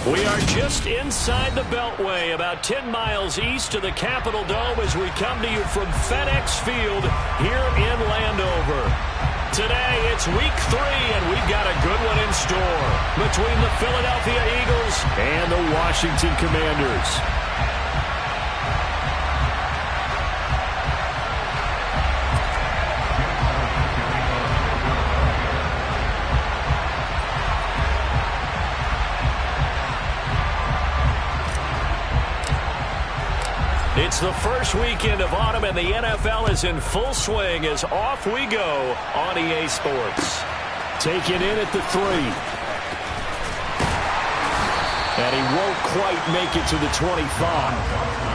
We are just inside the Beltway, about 10 miles east of the Capitol Dome as we come to you from FedEx Field here in Landover. Today, it's week 3, and we've got a good one in store between the Philadelphia Eagles and the Washington Commanders. It's the first weekend of autumn, and the NFL is in full swing as off we go on EA Sports. Taken in at the 3. And he won't quite make it to the 25.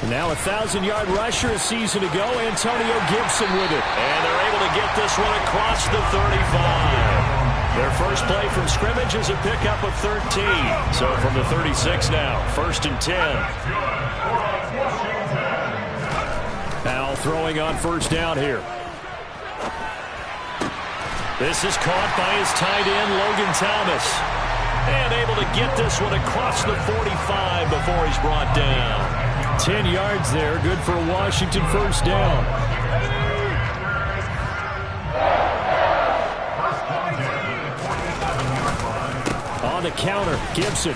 Now a 1,000-yard rusher a season ago, Antonio Gibson with it. And they're able to get this one across the 35. Their first play from scrimmage is a pickup of 13. So from the 36 now, 1st and 10. Now throwing on 1st down here. This is caught by his tight end, Logan Thomas. And able to get this one across the 45 before he's brought down. 10 yards there, good for a Washington 1st down. On the counter, Gibson.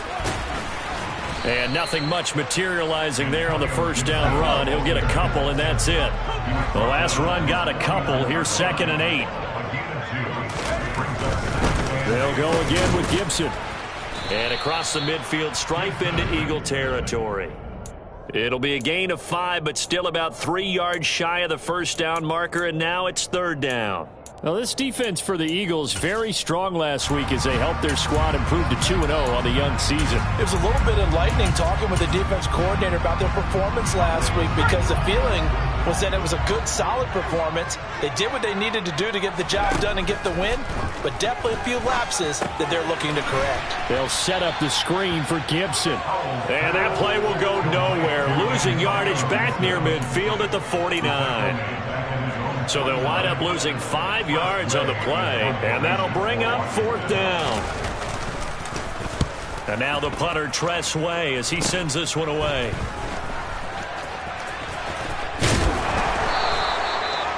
And nothing much materializing there on the 1st down run. He'll get a couple, and that's it. The last run got a couple. Here's 2nd and 8. They'll go again with Gibson. And across the midfield stripe into Eagle territory. It'll be a gain of 5, but still about 3 yards shy of the 1st down marker, and now it's 3rd down. Well, this defense for the Eagles very strong last week as they helped their squad improve to 2-0 on the young season. It was a little bit enlightening talking with the defense coordinator about their performance last week because the feeling was that it was a good, solid performance. They did what they needed to do to get the job done and get the win, but definitely a few lapses that they're looking to correct. They'll set up the screen for Gibson. And that play will go nowhere, losing yardage back near midfield at the 49. So they'll wind up losing 5 yards on the play, and that'll bring up 4th down. And now the punter, Tress Way, as he sends this one away.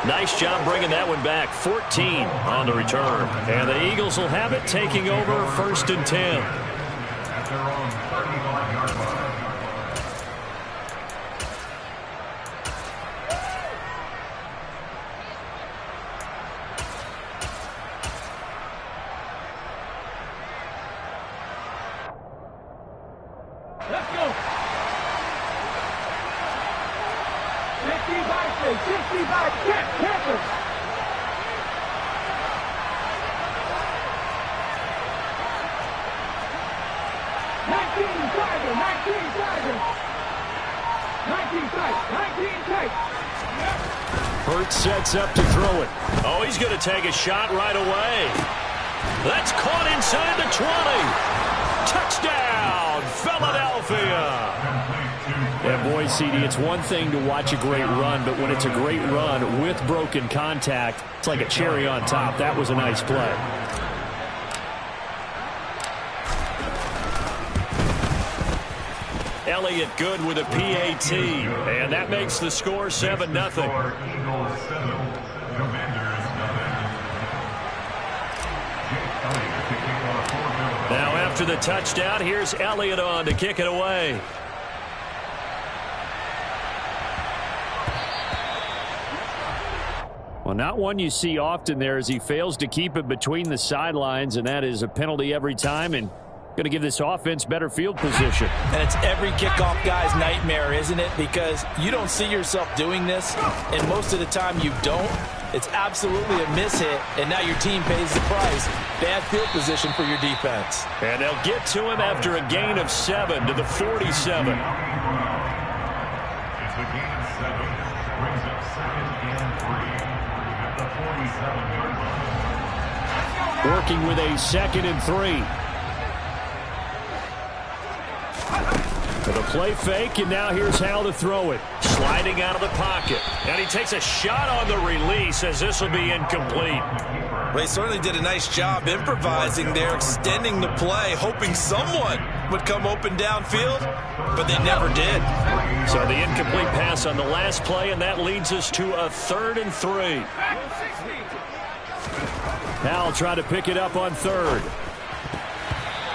Nice job bringing that one back. 14 on the return. And the Eagles will have it, taking over 1st and 10. At their own 35-yard line. Let's go. 65, Panthers. 19 Tigers, 19 Tigers. 19 tight. Hurt sets up to throw it. Oh, he's going to take a shot right away. That's caught inside the 20. Touchdown, Philadelphia. And boy, CD, it's one thing to watch a great run, but when it's a great run with broken contact, it's like a cherry on top. That was a nice play. Elliott good with a PAT, and that makes the score 7-0. Now after the touchdown, here's Elliott on to kick it away. Well, not one you see often there as he fails to keep it between the sidelines, and that is a penalty every time, and going to give this offense better field position. And it's every kickoff guy's nightmare, isn't it? Because you don't see yourself doing this, and most of the time you don't. It's absolutely a mishit, and now your team pays the price. Bad field position for your defense. And they'll get to him after a gain of 7 to the 47. It's a gain of 7. Brings up 2nd and 3 at the 47-yard line. Working with a 2nd and 3. For the play fake, and now here's how to throw it. Sliding out of the pocket. And he takes a shot on the release as this will be incomplete. They certainly did a nice job improvising there, extending the play, hoping someone would come open downfield, but they never did. So the incomplete pass on the last play, and that leads us to a 3rd and 3. Now try to pick it up on 3rd.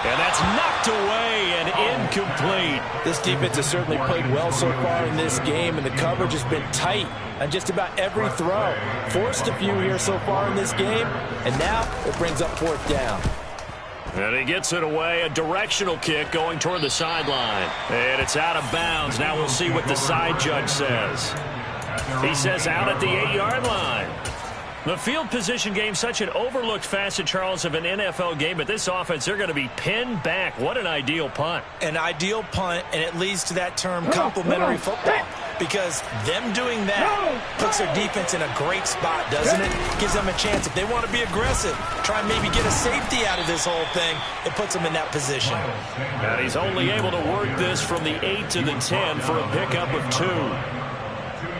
And that's knocked away and incomplete. This defense has certainly played well so far in this game, and the coverage has been tight on just about every throw. Forced a few here so far in this game, and now it brings up 4th down. And he gets it away, a directional kick going toward the sideline. And it's out of bounds. Now we'll see what the side judge says. He says out at the 8-yard line. The field position game, such an overlooked facet, Charles, of an NFL game, but this offense, they're going to be pinned back. What an ideal punt. An ideal punt, and it leads to that term complementary football, because them doing that puts their defense in a great spot, doesn't it? Gives them a chance. If they want to be aggressive, try and maybe get a safety out of this whole thing, it puts them in that position. And he's only able to work this from the 8 to the 10 for a pickup of 2.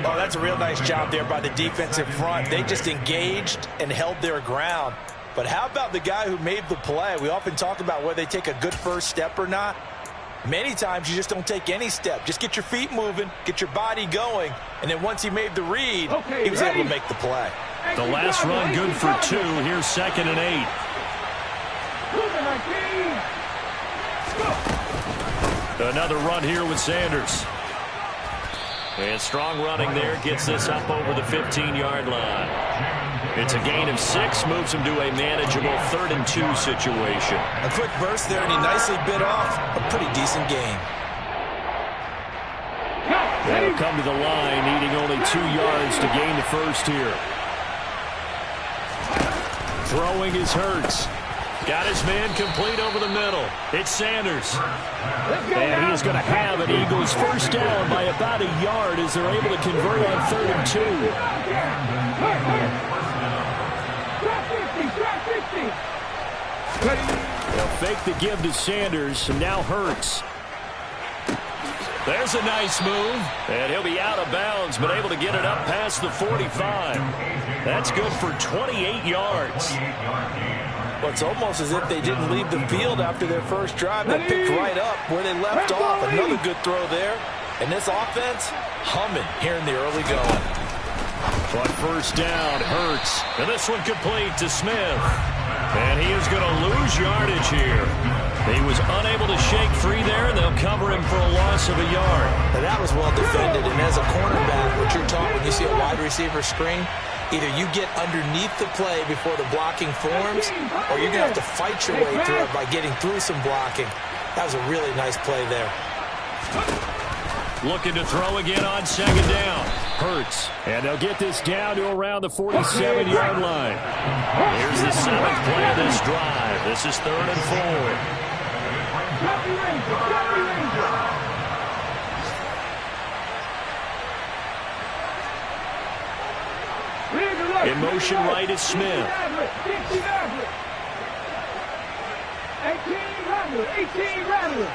Oh, that's a real nice job there by the defensive front. They just engaged and held their ground. But how about the guy who made the play? We often talk about whether they take a good first step or not. Many times you just don't take any step. Just get your feet moving, get your body going, and then once he made the read, he was able to make the play. The last run good for 2. Here's 2nd and 8. Another run here with Sanders. And strong running there gets this up over the 15-yard line. It's a gain of 6, moves him to a manageable 3rd and 2 situation. A quick burst there, and he nicely bit off a pretty decent gain. They'll come to the line, needing only 2 yards to gain the first here. Throwing is Hurts. Got his man complete over the middle. It's Sanders. And he's going to have an Eagles first down by about a yard as they're able to convert on 3rd and 2. They'll fake the give to Sanders, and now Hurts. There's a nice move, and he'll be out of bounds, but able to get it up past the 45. That's good for 28 yards. Well, it's almost as if they didn't leave the field after their first drive. They picked right up where they left off. Another good throw there. And this offense, humming here in the early going. On first down, Hurts. And this one complete to Smith. And he is going to lose yardage here. He was unable to shake free there, and they'll cover him for a loss of a yard. Now, that was well defended. And as a cornerback, what you're taught when you see a wide receiver screen, either you get underneath the play before the blocking forms, or you're going to have to fight your way through it by getting through some blocking. That was a really nice play there. Looking to throw again on 2nd down. Hurts. And they'll get this down to around the 47-yard line. Here's the 7th play of this drive. This is 3rd and 4. In motion right is Smith. 18 Rattlers.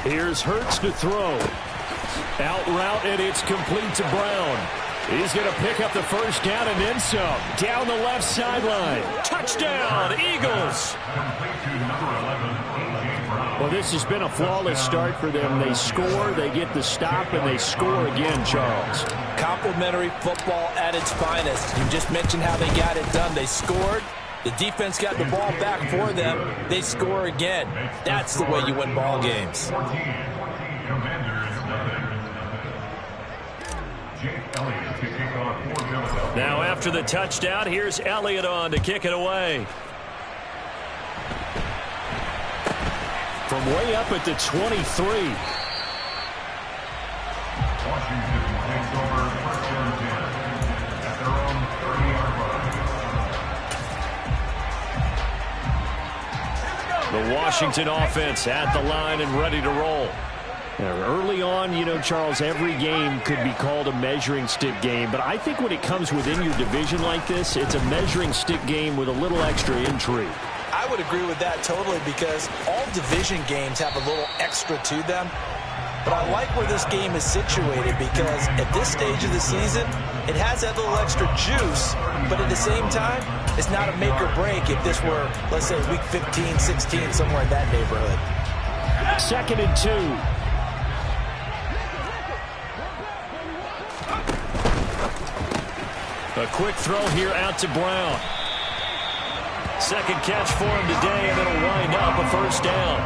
Here's Hurts to throw. Out route, and it's complete to Brown. He's going to pick up the first down and then some. Down the left sideline. Touchdown, Eagles. Well, this has been a flawless start for them. They score, they get the stop, and they score again, Charles. Complimentary football at its finest. You just mentioned how they got it done. They scored. The defense got the ball back for them. They score again. That's the way you win ball games. Now after the touchdown, here's Elliott on to kick it away. From way up at the 23. Washington takes over 1st and 10 at their own 30-yard line. The Washington offense at the line and ready to roll. Early on, you know, Charles, every game could be called a measuring stick game. But I think when it comes within your division like this, it's a measuring stick game with a little extra intrigue. I would agree with that totally, because all division games have a little extra to them. But I like where this game is situated, because at this stage of the season, it has that little extra juice, but at the same time, it's not a make or break if this were, let's say, week 15, 16, somewhere in that neighborhood. 2nd and 2. A quick throw here out to Brown. Second catch for him today, and it'll wind up a 1st down.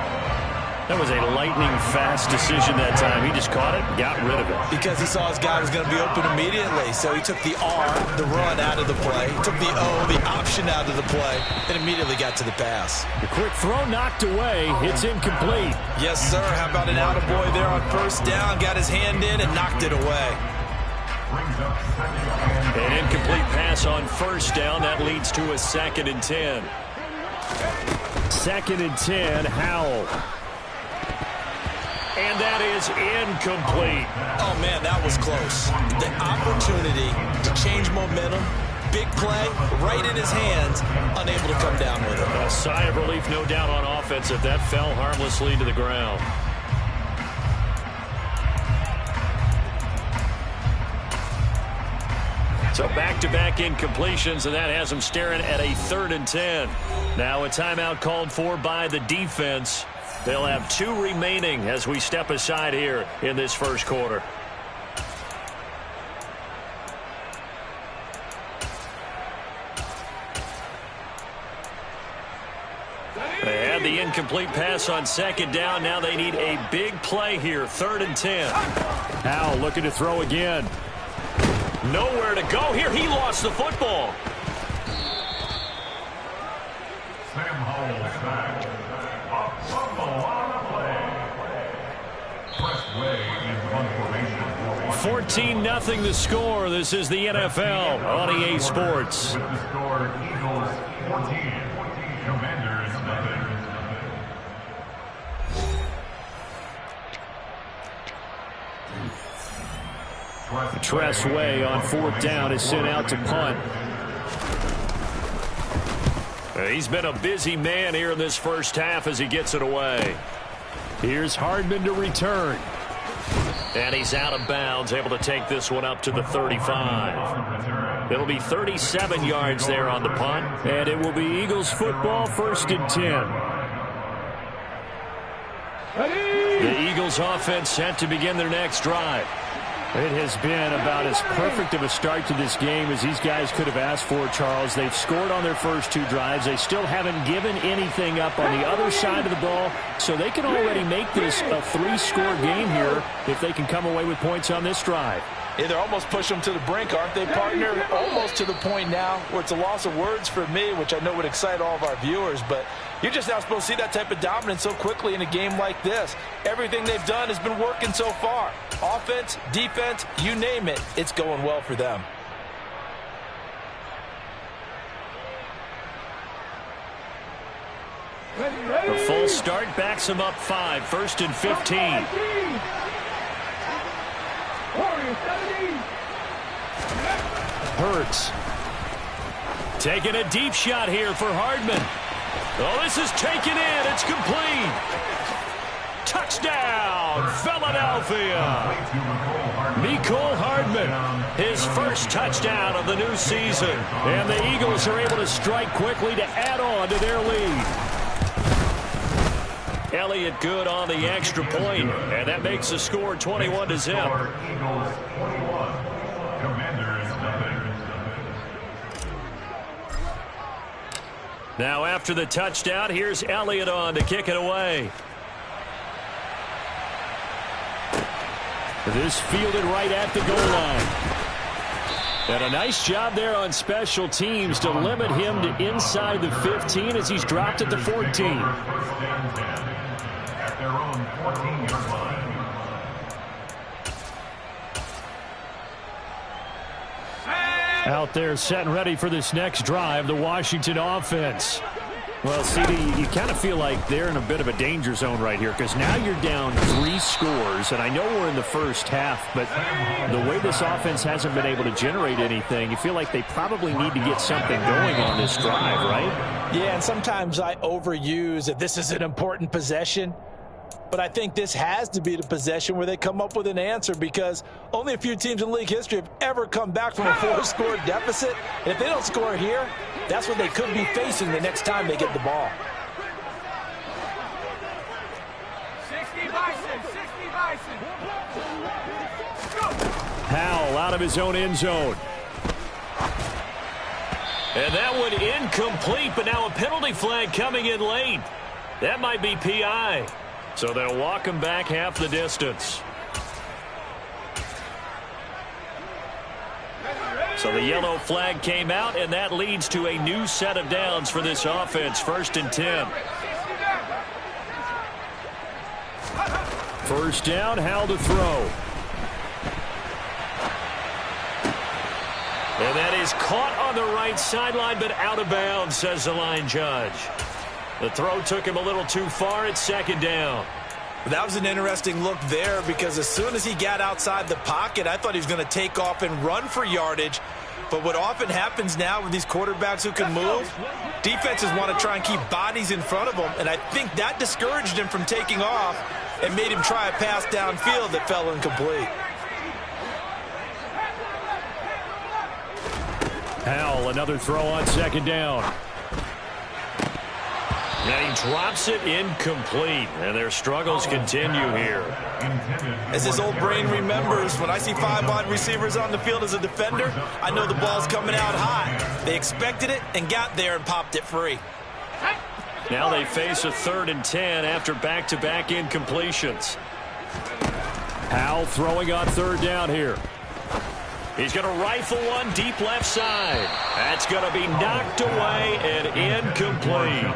That was a lightning-fast decision that time. He just caught it and got rid of it. Because he saw his guy was going to be open immediately, so he took the R, the run, out of the play, took the O, the option out of the play, and immediately got to the pass. The quick throw knocked away. It's incomplete. Yes, sir. How about an attaboy there on 1st down? Got his hand in and knocked it away. An incomplete pass on 1st down. That leads to a 2nd and 10. 2nd and 10, Howell. And that is incomplete. Oh, man, that was close. The opportunity to change momentum, big play, right in his hands, unable to come down with it. A sigh of relief, no doubt, on offense if that fell harmlessly to the ground. So back-to-back incompletions, and that has them staring at a 3rd and 10. Now a timeout called for by the defense. They'll have 2 remaining as we step aside here in this 1st quarter. They had the incomplete pass on 2nd down. Now they need a big play here, 3rd and 10. Howell looking to throw again. Nowhere to go here. He lost the football. Sam Howell back. A fumble on the play. Press way in one formation. 14-0 the score. This is the NFL on EA Sports. With the score, Eagles 14, Commanders nothing. Tressway on 4th down is sent out to punt. He's been a busy man here in this 1st half as he gets it away. Here's Hardman to return. And he's out of bounds, able to take this one up to the 35. It'll be 37 yards there on the punt. And it will be Eagles football, 1st and 10. The Eagles offense set to begin their next drive. It has been about as perfect of a start to this game as these guys could have asked for, Charles. They've scored on their first 2 drives. They still haven't given anything up on the other side of the ball, so they can already make this a 3-score game here if they can come away with points on this drive. Yeah, they're almost pushing them to the brink, aren't they, partner? Almost to the point now where it's a loss of words for me, which I know would excite all of our viewers, but you're just not supposed to see that type of dominance so quickly in a game like this. Everything they've done has been working so far. Offense, defense, you name it, it's going well for them. The full start backs them up 5, 1st and 15. Hurts. Taking a deep shot here for Hardman. Oh, this is taken in. It's complete. Touchdown, Philadelphia. Mecole Hardman, his first touchdown of the new season. And the Eagles are able to strike quickly to add on to their lead. Elliott good on the extra point, and that makes the score 21-0. Eagles 21, Commanders nothing. Now after the touchdown, here's Elliott on to kick it away. This fielded right at the goal line. And a nice job there on special teams to limit him to inside the 15 as he's dropped at the 14. First and 10 at their own 14-yard line. Out there setting ready for this next drive, the Washington offense. Well, CD, you kind of feel like they're in a bit of a danger zone right here because now you're down 3 scores, and I know we're in the first half, but the way this offense hasn't been able to generate anything, you feel like they probably need to get something going on this drive, right? Yeah, and sometimes I overuse that this is an important possession, but I think this has to be the possession where they come up with an answer because only a few teams in league history have ever come back from a 4-score deficit. And if they don't score here, that's what they could be facing the next time they get the ball. 60 Bison, 60 Bison. Howell out of his own end zone. And that one incomplete, but now a penalty flag coming in late. That might be PI. So they'll walk him back half the distance. So the yellow flag came out, and that leads to a new set of downs for this offense. 1st and 10. First down, Howell to throw. And that is caught on the right sideline, but out of bounds, says the line judge. The throw took him a little too far. It's 2nd down. That was an interesting look there because as soon as he got outside the pocket, I thought he was going to take off and run for yardage. But what often happens now with these quarterbacks who can move, defenses want to try and keep bodies in front of them, and I think that discouraged him from taking off and made him try a pass downfield that fell incomplete. Howell, another throw on 2nd down. And he drops it incomplete, and their struggles continue here. As his old brain remembers, when I see 5 wide receivers on the field as a defender, I know the ball's coming out hot. They expected it and got there and popped it free. Now they face a 3rd and 10 after back-to-back incompletions. Howell throwing on 3rd down here. He's going to rifle one deep left side. That's going to be knocked away and incomplete.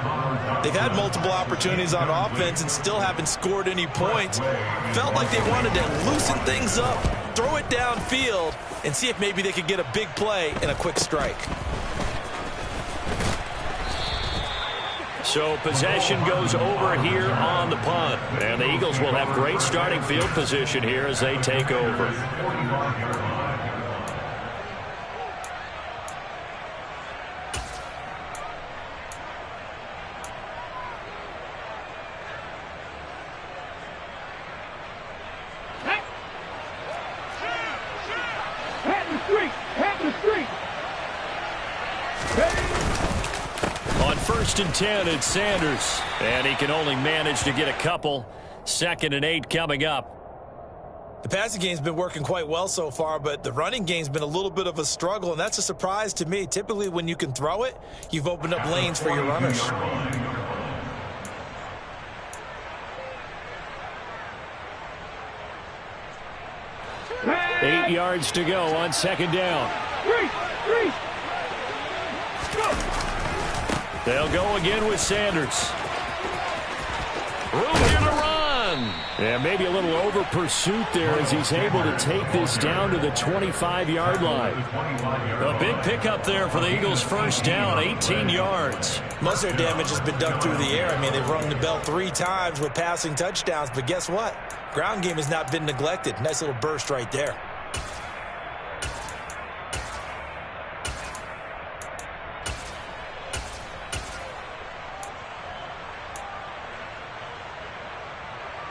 They've had multiple opportunities on offense and still haven't scored any points. Felt like they wanted to loosen things up, throw it downfield, and see if maybe they could get a big play and a quick strike. So possession goes over here on the punt. And the Eagles will have great starting field position here as they take over. On 1st and 10, it's Sanders. And he can only manage to get a couple. 2nd and 8 coming up. The passing game's been working quite well so far, but the running game's been a little bit of a struggle, and that's a surprise to me. Typically, when you can throw it, you've opened up lanes for your runners. Eight yards to go on 2nd down. They'll go again with Sanders. Room here to run. Yeah, maybe a little over pursuit there as he's able to take this down to the 25-yard line. A big pickup there for the Eagles' 1st down, 18 yards. Most of their damage has been done through the air. I mean, they've rung the bell 3 times with passing touchdowns, but guess what? Ground game has not been neglected. Nice little burst right there.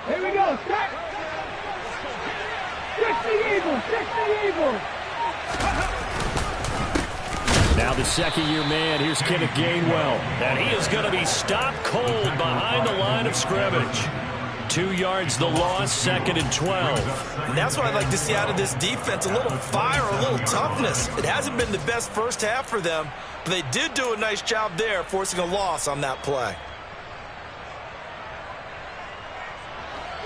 Here we go, set. 60 Eagles, 60 Eagles. Now the 2nd-year man, here's Kenneth Gainwell. And he is going to be stopped cold behind the line of scrimmage. 2 yards the loss, 2nd and 12. And that's what I'd like to see out of this defense, a little fire, a little toughness. It hasn't been the best first half for them, but they did do a nice job there, forcing a loss on that play.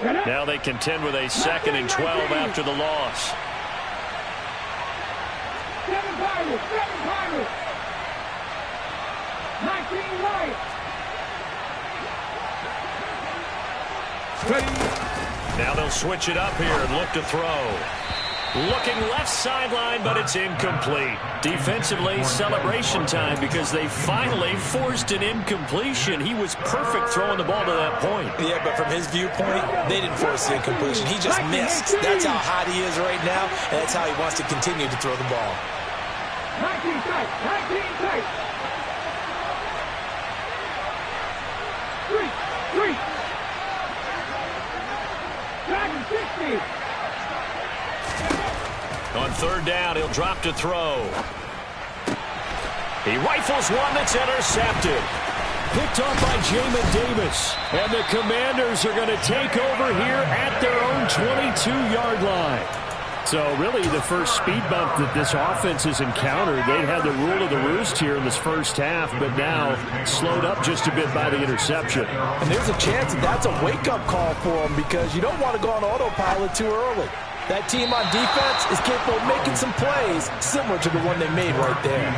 Now they contend with a 2nd and 12 after the loss. 7 Pirates, 7 Pirates. 19 right. Now they'll switch it up here and look to throw. Looking left sideline, but it's incomplete. Defensively, celebration time because they finally forced an incompletion. He was perfect throwing the ball to that point. Yeah, but from his viewpoint, they didn't force the incompletion. He just missed. That's how hot he is right now, and that's how he wants to continue to throw the ball. 19 tight, 19 tight. 3. Dragon 60. On third down, he'll drop to throw. He rifles one that's intercepted. Picked off by Jamin Davis. And the Commanders are going to take over here at their own 22-yard line. So really the first speed bump that this offense has encountered. They had the rule of the roost here in this first half, but now slowed up just a bit by the interception. And there's a chance that that's a wake-up call for them because you don't want to go on autopilot too early. That team on defense is capable of making some plays similar to the one they made right there.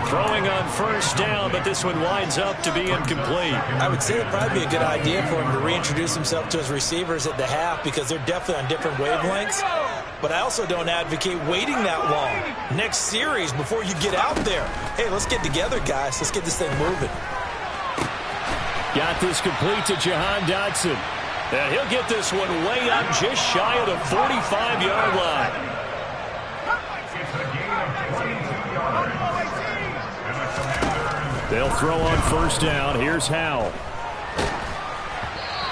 Throwing on first down, but this one winds up to be incomplete. I would say it'd probably be a good idea for him to reintroduce himself to his receivers at the half because they're definitely on different wavelengths. But I also don't advocate waiting that long. Next series before you get out there. Hey, let's get together, guys. Let's get this thing moving. Got this complete to Jahan Dotson. And he'll get this one way up just shy of the 45-yard line. They'll throw on first down. Here's Howell.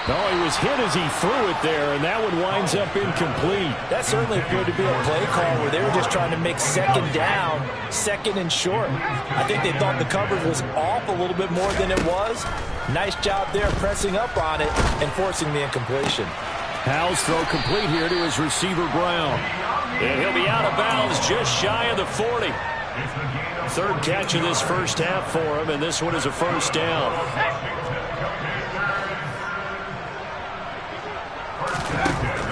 No, he was hit as he threw it there, and that one winds up incomplete. That certainly appeared to be a play call where they were just trying to make second down, second and short. I think they thought the coverage was off a little bit more than it was. Nice job there pressing up on it and forcing the incompletion. Howell's throw complete here to his receiver, Brown. And he'll be out of bounds just shy of the 40. Third catch of this first half for him, and this one is a first down.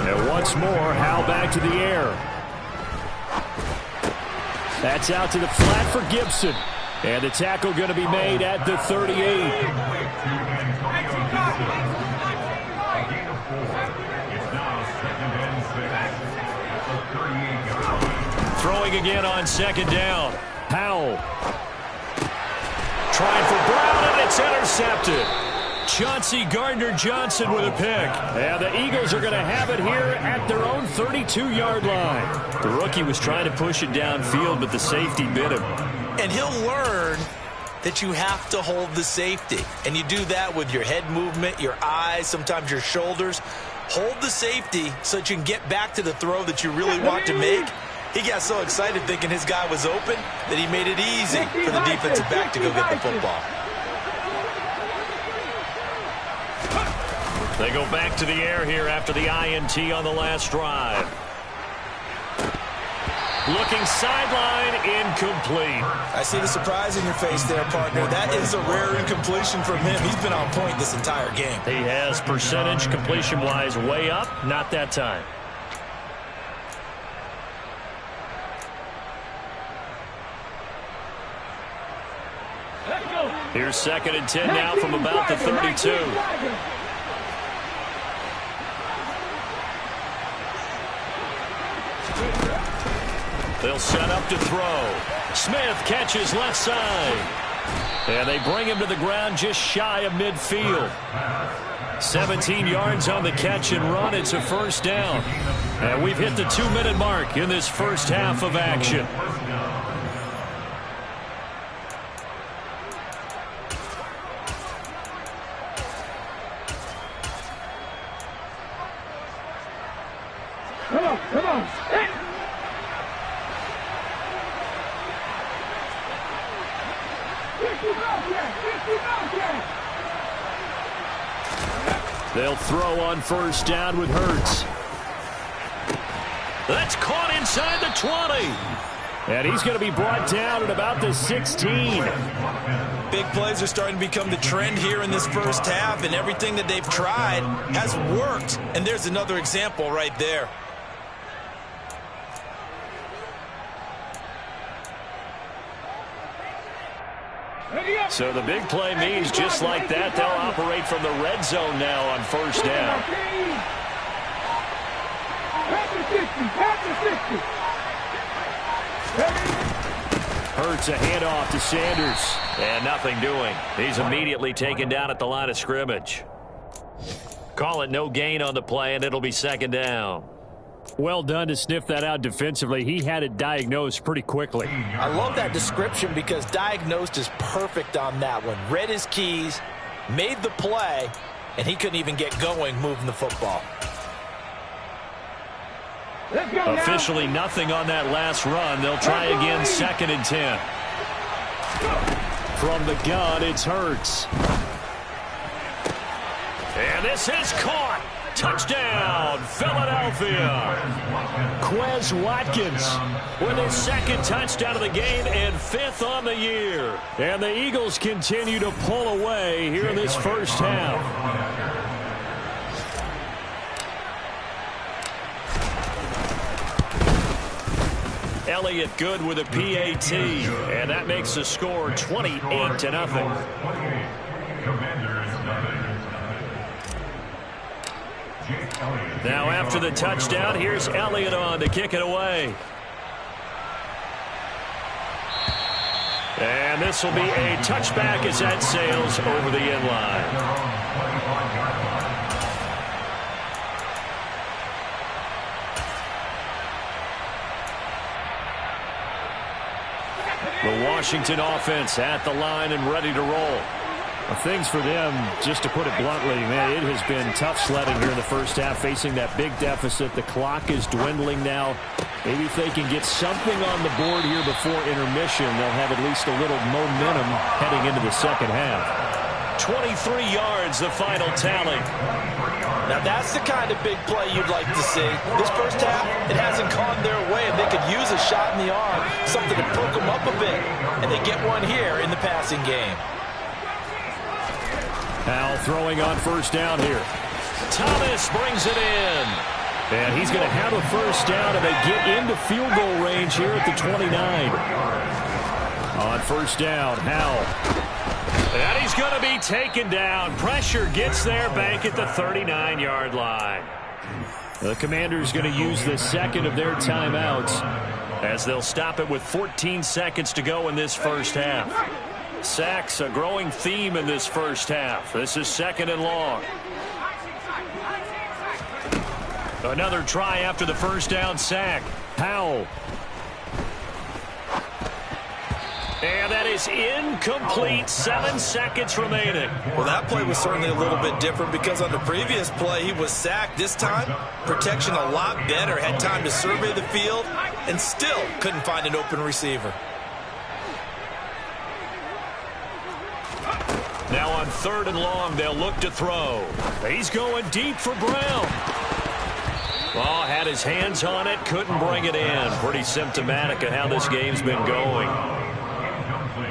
And once more, Howell back to the air. That's out to the flat for Gibson. And the tackle going to be made at the 38. Throwing again on second down. Howell. Trying for Brown, and it's intercepted. Chauncey Gardner-Johnson with a pick. And the Eagles are going to have it here at their own 32-yard line. The rookie was trying to push it downfield, but the safety bit him. And he'll learn that you have to hold the safety. And you do that with your head movement, your eyes, sometimes your shoulders. Hold the safety so that you can get back to the throw that you really want to make. He got so excited thinking his guy was open that he made it easy for the defensive back to go get the football. They go back to the air here after the INT on the last drive. Looking sideline, incomplete. I see the surprise in your face there, partner. That is a rare incompletion from him. He's been on point this entire game. He has percentage completion-wise way up, not that time. Here's 2nd and 10 now from about the 32. They'll set up to throw. Smith catches left side. And they bring him to the ground just shy of midfield. 17 yards on the catch and run. It's a first down. And we've hit the 2-minute mark in this first half of action. Come on. They'll throw on first down with Hurts. That's caught inside the 20. And he's going to be brought down at about the 16. Big plays are starting to become the trend here in this first half, and everything that they've tried has worked. And there's another example right there. So the big play means just like that, they'll operate from the red zone now on first down. Pass the 60. Hurts, a handoff to Sanders. And nothing doing. He's immediately taken down at the line of scrimmage. Call it no gain on the play, and it'll be second down. Well done to sniff that out defensively. He had it diagnosed pretty quickly. I love that description because diagnosed is perfect on that one. Read his keys, made the play, and he couldn't even get going moving the football. Officially nothing on that last run. They'll try again, 2nd and 10. From the gun, it's Hurts. And this is caught. Touchdown, Philadelphia. Quez Watkins with his 2nd touchdown of the game and 5th on the year. And the Eagles continue to pull away here in this first half. Elliott good with a PAT, and that makes the score 28-0. Now after the touchdown, here's Elliott on to kick it away. And this will be a touchback as that sails over the end line. The Washington offense at the line and ready to roll. Things for them, just to put it bluntly, man, it has been tough sledding here in the first half, facing that big deficit. The clock is dwindling now. Maybe if they can get something on the board here before intermission, they'll have at least a little momentum heading into the second half. 23 yards, the final tally. Now that's the kind of big play you'd like to see. This first half, it hasn't gone their way, and they could use a shot in the arm, something to poke them up a bit, and they get one here in the passing game. Now throwing on first down here. Thomas brings it in. And he's going to have a first down, and they get into field goal range here at the 29. On first down, Howell. And he's going to be taken down. Pressure gets there back at the 39-yard line. The Commanders going to use the 2nd of their timeouts as they'll stop it with 14 seconds to go in this first half. Sacks, a growing theme in this first half. This is 2nd and long. Another try after the first down sack. Howell. And that is incomplete. 7 seconds remaining. Well, that play was certainly a little bit different because on the previous play, he was sacked. This time, protection a lot better. Had time to survey the field and still couldn't find an open receiver. Now on 3rd and long, they'll look to throw. He's going deep for Brown. Oh, had his hands on it, couldn't bring it in. Pretty symptomatic of how this game's been going.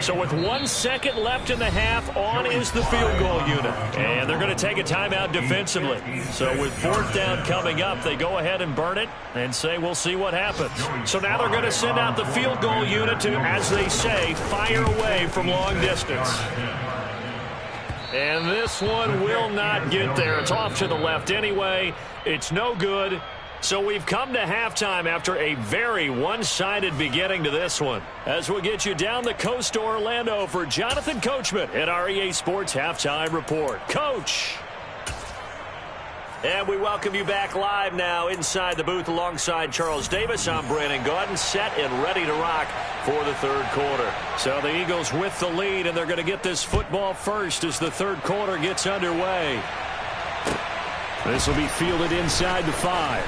So with 1 second left in the half, on is the field goal unit. And they're going to take a timeout defensively. So with 4th down coming up, they go ahead and burn it and say, we'll see what happens. So now they're going to send out the field goal unit to, as they say, fire away from long distance. And this one will not get there. It's off to the left anyway. It's no good. So we've come to halftime after a very one-sided beginning to this one. As we'll get you down the coast to Orlando for Jonathan Coachman at our EA Sports Halftime Report. Coach! And we welcome you back live now inside the booth alongside Charles Davis. I'm Brandon Gaudin, set and ready to rock for the 3rd quarter. So the Eagles with the lead, and they're going to get this football first as the 3rd quarter gets underway. This will be fielded inside the 5.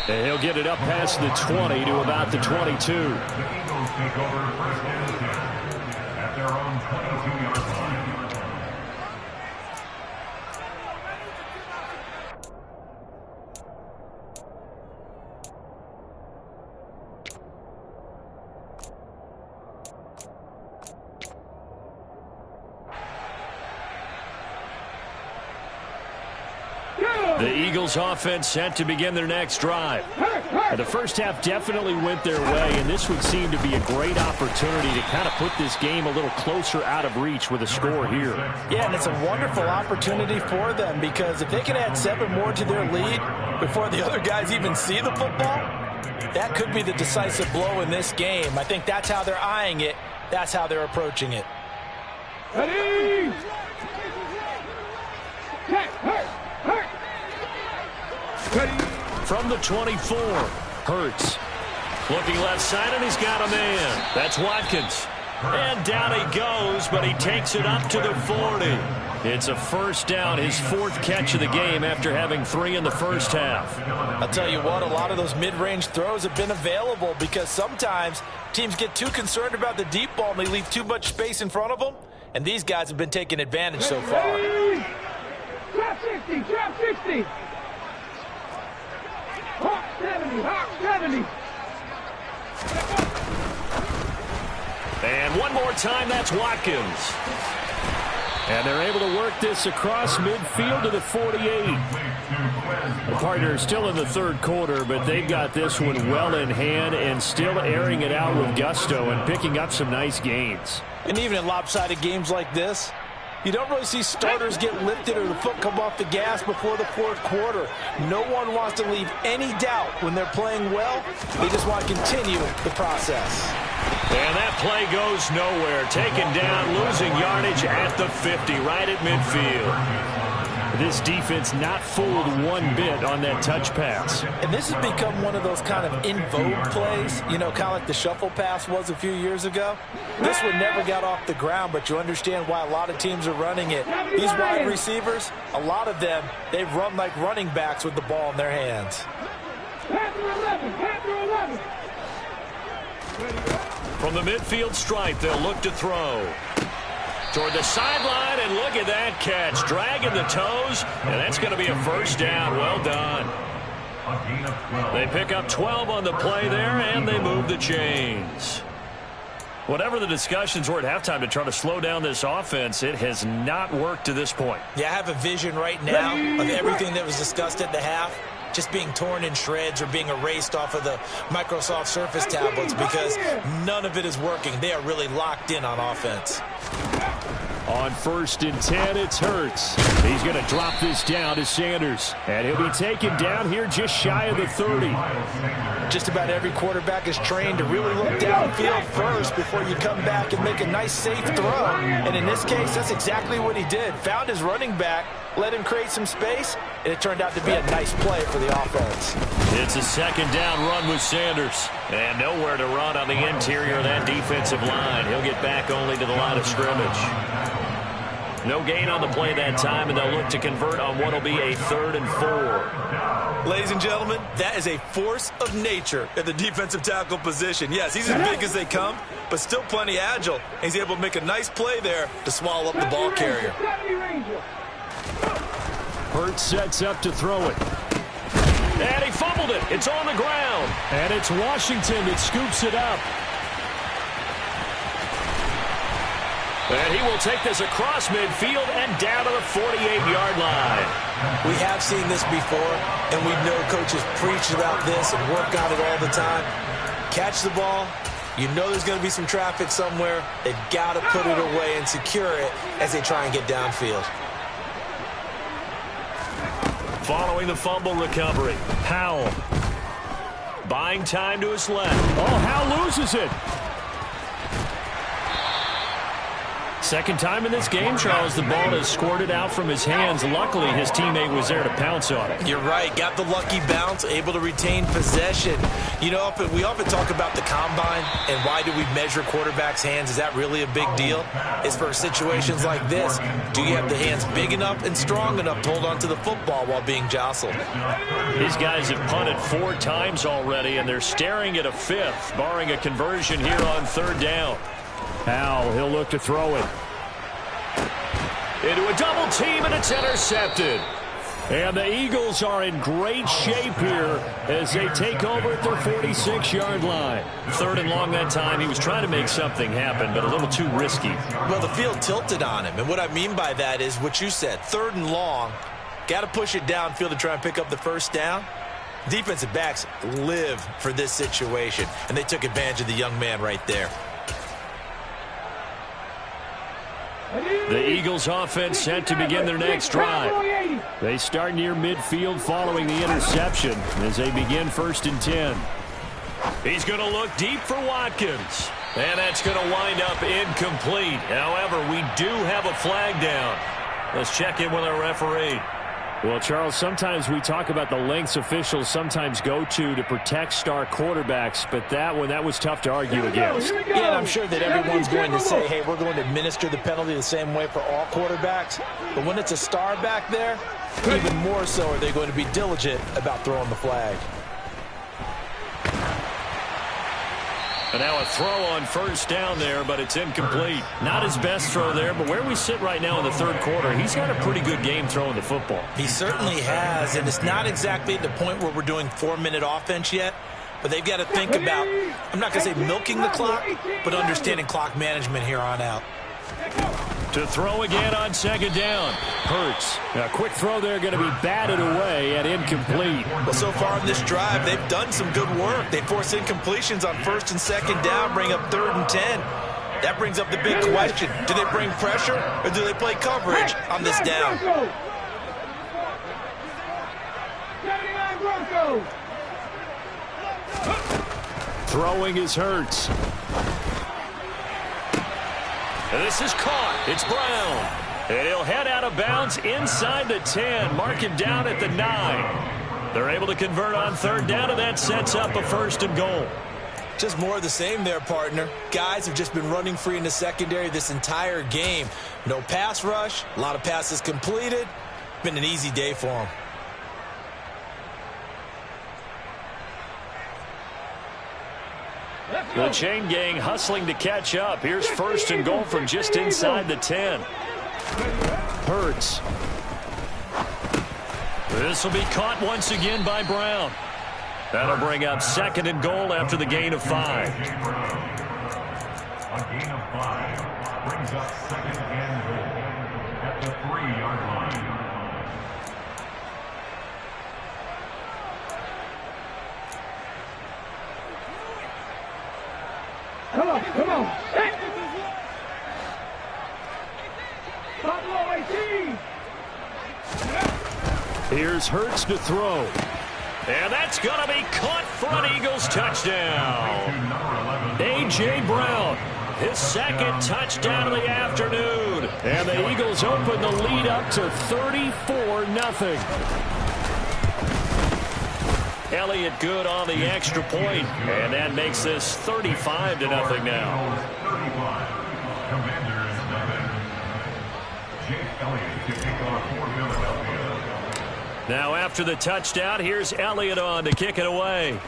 And he'll get it up past the 20 to about the 22. The Eagles take over 1st and 10 at their own 22-yard line. The Eagles offense set to begin their next drive. And the first half definitely went their way, and this would seem to be a great opportunity to kind of put this game a little closer out of reach with a score here. Yeah, and it's a wonderful opportunity for them because if they can add 7 more to their lead before the other guys even see the football, That could be the decisive blow in this game. I think that's how they're eyeing it. That's how they're approaching it. Ready? Check. Hurt. Ready? From the 24, Hurts. Looking left side, and he's got a man. That's Watkins. And down he goes, but he takes it up to the 40. It's a first down, his fourth catch of the game after having 3 in the first half. I'll tell you what, a lot of those mid-range throws have been available because sometimes teams get too concerned about the deep ball and they leave too much space in front of them. And these guys have been taking advantage so far. Drop 60. Hawk 70. And one more time, that's Watkins. And they're able to work this across midfield to the 48. The partner is still in the third quarter, but they've got this one well in hand and still airing it out with gusto and picking up some nice gains. And even in lopsided games like this, you don't really see starters get lifted or the foot come off the gas before the fourth quarter. No one wants to leave any doubt when they're playing well. They just want to continue the process. And that play goes nowhere. Taken down, losing yardage at the 50, right at midfield. This defense not fooled one bit on that touch pass. And this has become one of those kind of in vogue plays, you know, kind of like the shuffle pass was a few years ago. This one never got off the ground, but you understand why a lot of teams are running it. These wide receivers, a lot of them, they've run like running backs with the ball in their hands. From the midfield stripe, they'll look to throw. Toward the sideline, and look at that catch. Dragging the toes, and that's going to be a first down. Well done. They pick up 12 on the play there, and they move the chains. Whatever the discussions were at halftime to try to slow down this offense, it has not worked to this point. Yeah, I have a vision right now of everything that was discussed at the half just being torn in shreds or being erased off of the Microsoft Surface tablets because none of it is working. They are really locked in on offense. On 1st and 10, it's Hurts. He's going to drop this down to Sanders. And he'll be taken down here just shy of the 30. Just about every quarterback is trained to really look downfield first before you come back and make a nice, safe throw. And in this case, that's exactly what he did. Found his running back, let him create some space, and it turned out to be a nice play for the offense. It's a second down run with Sanders. And nowhere to run on the interior of that defensive line. He'll get back only to the line of scrimmage. No gain on the play that time, and they'll look to convert on what will be a 3rd and 4. Ladies and gentlemen, that is a force of nature at the defensive tackle position. Yes, he's as big as they come, but still plenty agile. He's able to make a nice play there to swallow up the ball carrier. Hurts sets up to throw it. And he fumbled it. It's on the ground. And it's Washington that scoops it up. And he will take this across midfield and down to the 48-yard line. We have seen this before, and we know coaches preach about this and work on it all the time. Catch the ball. You know there's going to be some traffic somewhere. They've got to put it away and secure it as they try and get downfield. Following the fumble recovery, Howell. Buying time to his left. Oh, Howell loses it. Second time in this game, Charles, the ball has squirted out from his hands. Luckily, his teammate was there to pounce on it. You're right. Got the lucky bounce, able to retain possession. You know, we often talk about the combine and why do we measure quarterbacks' hands. Is that really a big deal? It's for situations like this. Do you have the hands big enough and strong enough to hold on to the football while being jostled? These guys have punted 4 times already, and they're staring at a 5th, barring a conversion here on 3rd down. Howell, he'll look to throw it. Into a double team, and it's intercepted. And the Eagles are in great shape here as they take over at their 46-yard line. 3rd and long that time. He was trying to make something happen, but a little too risky. Well, the field tilted on him, and what I mean by that is what you said. 3rd and long, got to push it downfield to try and pick up the first down. Defensive backs live for this situation, and they took advantage of the young man right there. The Eagles offense set to begin their next drive. They start near midfield following the interception as they begin 1st and 10. He's going to look deep for Watkins. And that's going to wind up incomplete. However, we do have a flag down. Let's check in with our referee. Well, Charles, sometimes we talk about the lengths officials sometimes go to protect star quarterbacks, but that was tough to argue against. Yeah, and I'm sure that everyone's going to say, hey, we're going to administer the penalty the same way for all quarterbacks. But when it's a star back there, even more so are they going to be diligent about throwing the flag. And now a throw on first down there, but it's incomplete. Not his best throw there, but where we sit right now in the third quarter, he's had a pretty good game throwing the football. He certainly has, and it's not exactly at the point where we're doing 4-minute offense yet, but they've got to think about, I'm not going to say milking the clock, but understanding clock management here on out. To throw again on second down. Hurts. A quick throw there going to be batted away at incomplete. But so far in this drive, they've done some good work. They force incompletions on first and second down, bring up 3rd and 10. That brings up the big question. Do they bring pressure or do they play coverage on this down? Throwing is Hurts. This is caught. It's Brown. And he'll head out of bounds inside the 10. Mark him down at the 9. They're able to convert on third down, and that sets up a 1st and goal. Just more of the same there, partner. Guys have just been running free in the secondary this entire game. No pass rush, a lot of passes completed. Been an easy day for them. The chain gang hustling to catch up. Here's 1st and goal from just inside the 10. Hurts. This will be caught once again by Brown. That'll bring up 2nd and goal after the gain of 5. A gain of 5 brings up 2nd and goal at the 3-yard line. Come on, come on. Stop low, 18. Here's Hurts to throw. And that's going to be caught for an Eagles touchdown. A.J. Brown, his 2nd touchdown of the afternoon. And the Eagles open the lead up to 34-0. Elliott good on the extra point, and that makes this 35-0 now. Commanders, Jake Elliott to kick off for Philadelphia. Now after the touchdown, here's Elliott on to kick it away.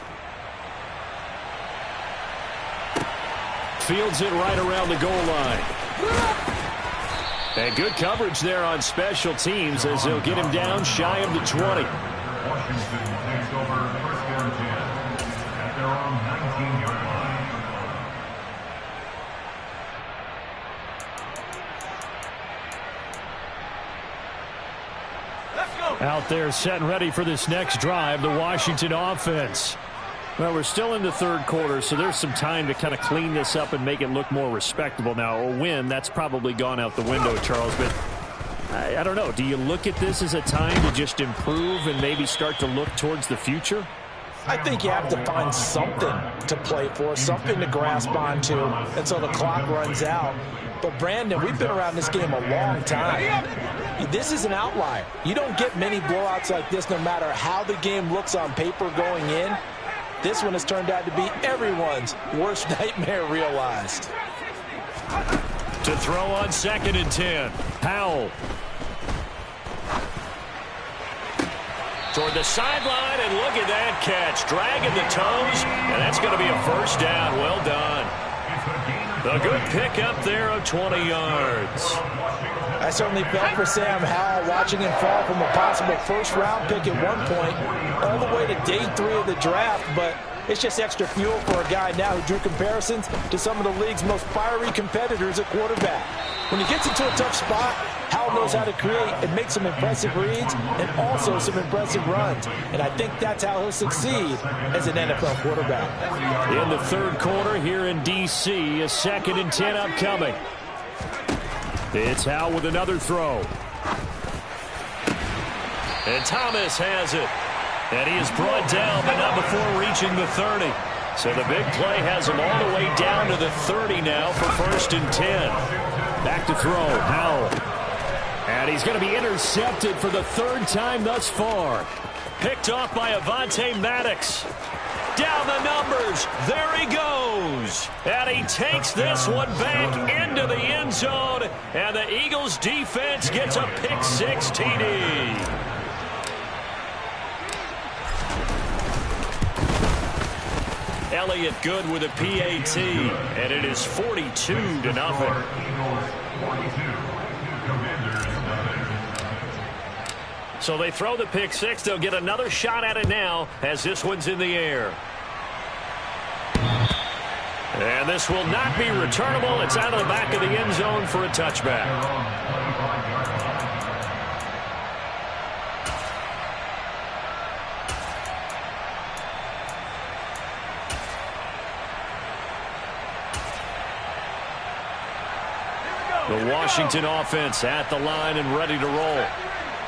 Fields it right around the goal line. And good coverage there on special teams as they'll get him down shy of the 20. Washington takes over 1st and 10 at their own 19-yard line. Out there set and ready for this next drive, the Washington offense. Well, we're still in the third quarter, so there's some time to kind of clean this up and make it look more respectable. Now, a win, that's probably gone out the window, Charles, but I don't know. Do you look at this as a time to just improve and maybe start to look towards the future? I think you have to find something to play for, something to grasp onto until the clock runs out. But, Brandon, we've been around this game a long time. This is an outlier. You don't get many blowouts like this no matter how the game looks on paper going in. This one has turned out to be everyone's worst nightmare realized. To throw on 2nd and 10. Powell. Toward the sideline, and look at that catch. Dragging the toes, and that's going to be a 1st down. Well done. A good pickup there of 20 yards. I certainly felt for Sam Howell watching him fall from a possible 1st-round pick at one point all the way to day 3 of the draft, but it's just extra fuel for a guy now who drew comparisons to some of the league's most fiery competitors at quarterback. When he gets into a tough spot, Howell knows how to create and make some impressive reads and also some impressive runs. And I think that's how he'll succeed as an NFL quarterback. In the third quarter here in D.C., a 2nd and 10 upcoming. It's Howell with another throw. And Thomas has it. And he is brought down, but not before reaching the 30. So the big play has him all the way down to the 30 now for 1st and 10. Back to throw. Howell. And he's going to be intercepted for the 3rd time thus far. Picked off by Avonte Maddox. Down the numbers. There he goes. And he takes this one back into the end zone. And the Eagles defense gets a pick-6 TD. Elliott good with a PAT. And it is 42-0. So they throw the pick-6. They'll get another shot at it now as this one's in the air. And this will not be returnable. It's out of the back of the end zone for a touchback. The Washington offense at the line and ready to roll.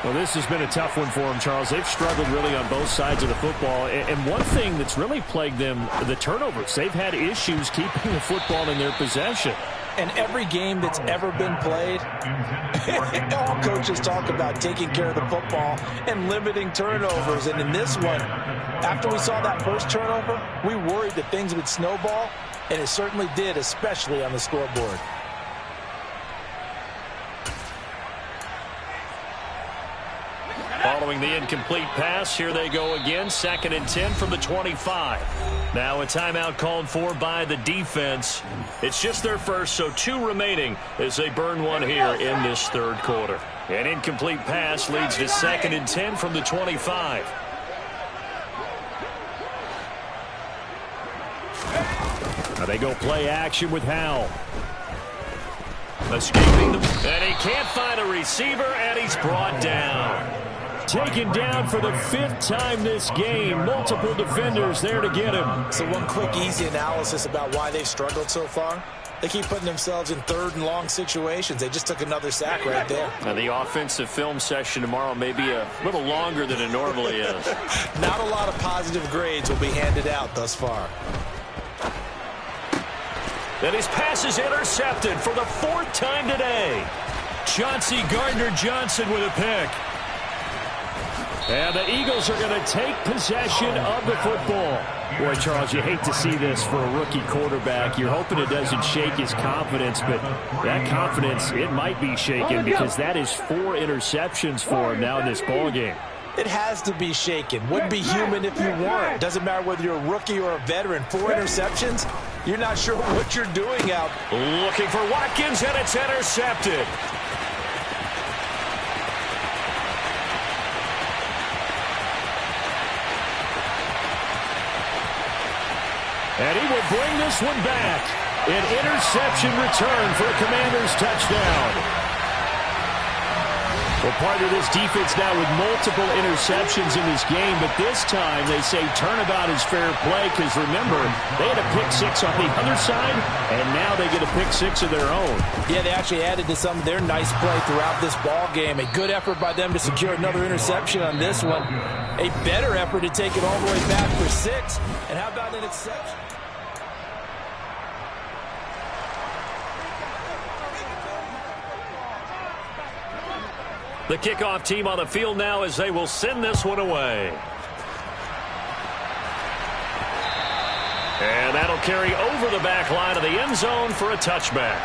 Well, this has been a tough one for them, Charles. They've struggled really on both sides of the football. And one thing that's really plagued them, the turnovers. They've had issues keeping the football in their possession. And every game that's ever been played, all coaches talk about taking care of the football and limiting turnovers. And in this one, after we saw that first turnover, we worried that things would snowball, and it certainly did, especially on the scoreboard. Following the incomplete pass, here they go again. 2nd and 10 from the 25. Now a timeout called for by the defense. It's just their first, so 2 remaining as they burn one here in this 3rd quarter. An incomplete pass leads to 2nd and 10 from the 25. Now they go play action with Howell. Escaping them, and he can't find a receiver, and he's brought down. Taken down for the 5th time this game. Multiple defenders there to get him. So one quick, easy analysis about why they've struggled so far. They keep putting themselves in 3rd and long situations. They just took another sack right there. Now the offensive film session tomorrow may be a little longer than it normally is. Not a lot of positive grades will be handed out thus far. And his pass is intercepted for the 4th time today. Chauncey Gardner-Johnson with a pick. And the Eagles are going to take possession of the football. Boy, Charles, you hate to see this for a rookie quarterback. You're hoping it doesn't shake his confidence, but that confidence, it might be shaken because that is 4 interceptions for him now in this ballgame. It has to be shaken. Wouldn't be human if you weren't. Doesn't matter whether you're a rookie or a veteran. 4 interceptions, you're not sure what you're doing out. Looking for Watkins, and it's intercepted. And he will bring this one back. An interception return for a Commanders touchdown. Well, part of this defense now with multiple interceptions in this game, but this time they say turnabout is fair play because, remember, they had a pick-6 on the other side, and now they get a pick-6 of their own. Yeah, they actually added to some of their nice play throughout this ball game. A good effort by them to secure another interception on this one. A better effort to take it all the way back for 6. And how about an exception? The kickoff team on the field now as they will send this one away. And that'll carry over the back line of the end zone for a touchback.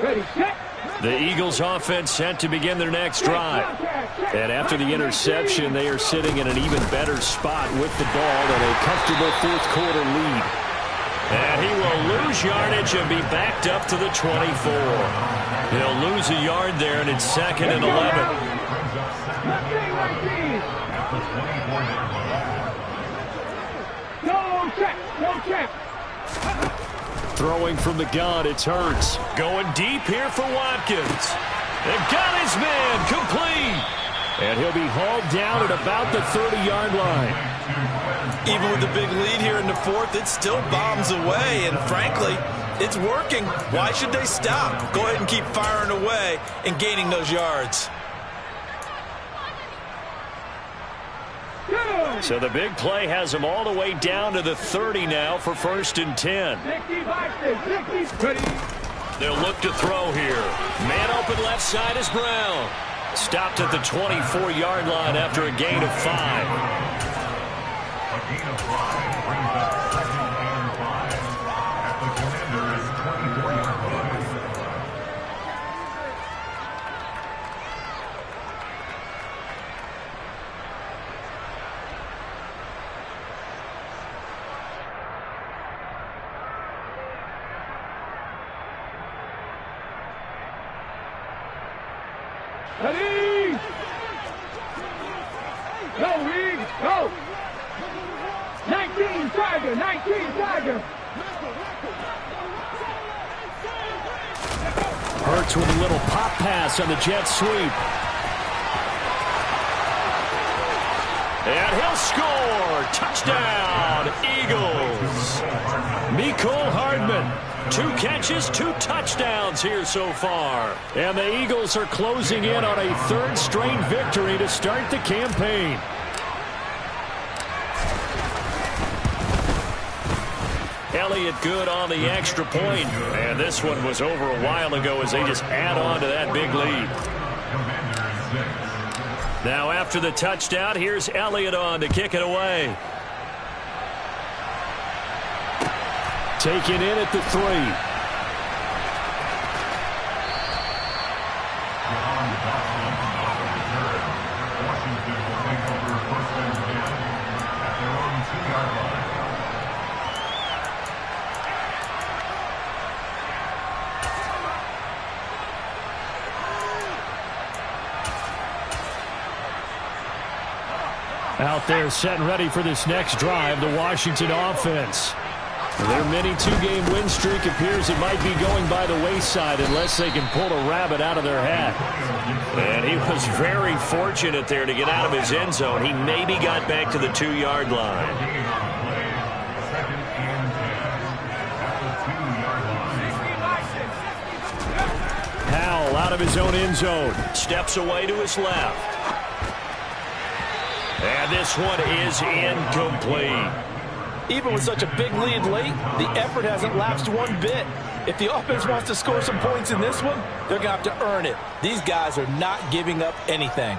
Ready, set. The Eagles offense set to begin their next drive. And after the interception, they are sitting in an even better spot with the ball and a comfortable 4th quarter lead. And he will lose yardage and be backed up to the 24. He'll lose a yard there, and it's 2nd and 11. No check, no check. Throwing from the gun, it's Hurts. Going deep here for Watkins. They've got his man complete. And he'll be hauled down at about the 30-yard line. Even with the big lead here in the fourth, it still bombs away, and frankly, it's working. Why should they stop? Go ahead and keep firing away and gaining those yards. So the big play has them all the way down to the 30 now for 1st and 10. They'll look to throw here. Man open left side is Brown. Stopped at the 24-yard line after a gain of 5. A gain of 5 brings up 2nd and 5 at the Commander's 24-yard line. Ready? Go, Reed, go! 19 Tiger, 19 Tiger! Hurts with a little pop pass on the jet sweep. And he'll score! Touchdown, Eagles! Mecole Hardman. 2 catches, 2 touchdowns here so far. And the Eagles are closing in on a 3rd straight victory to start the campaign. Elliott good on the extra point. And this one was over a while ago as they just add on to that big lead. Now after the touchdown, here's Elliott on to kick it away. Taken in at the 3. Washington will take over 1st and 10 at their own 2-yard line. Out there set and ready for this next drive, the Washington offense. Their mini 2-game win streak appears it might be going by the wayside unless they can pull a rabbit out of their hat. And he was very fortunate there to get out of his end zone. He maybe got back to the 2-yard line. 2nd and 10 at the 2-yard line. Howell out of his own end zone. Steps away to his left. And this one is incomplete. Even with such a big lead late, the effort hasn't lapsed one bit. If the offense wants to score some points in this one, they're going to have to earn it. These guys are not giving up anything.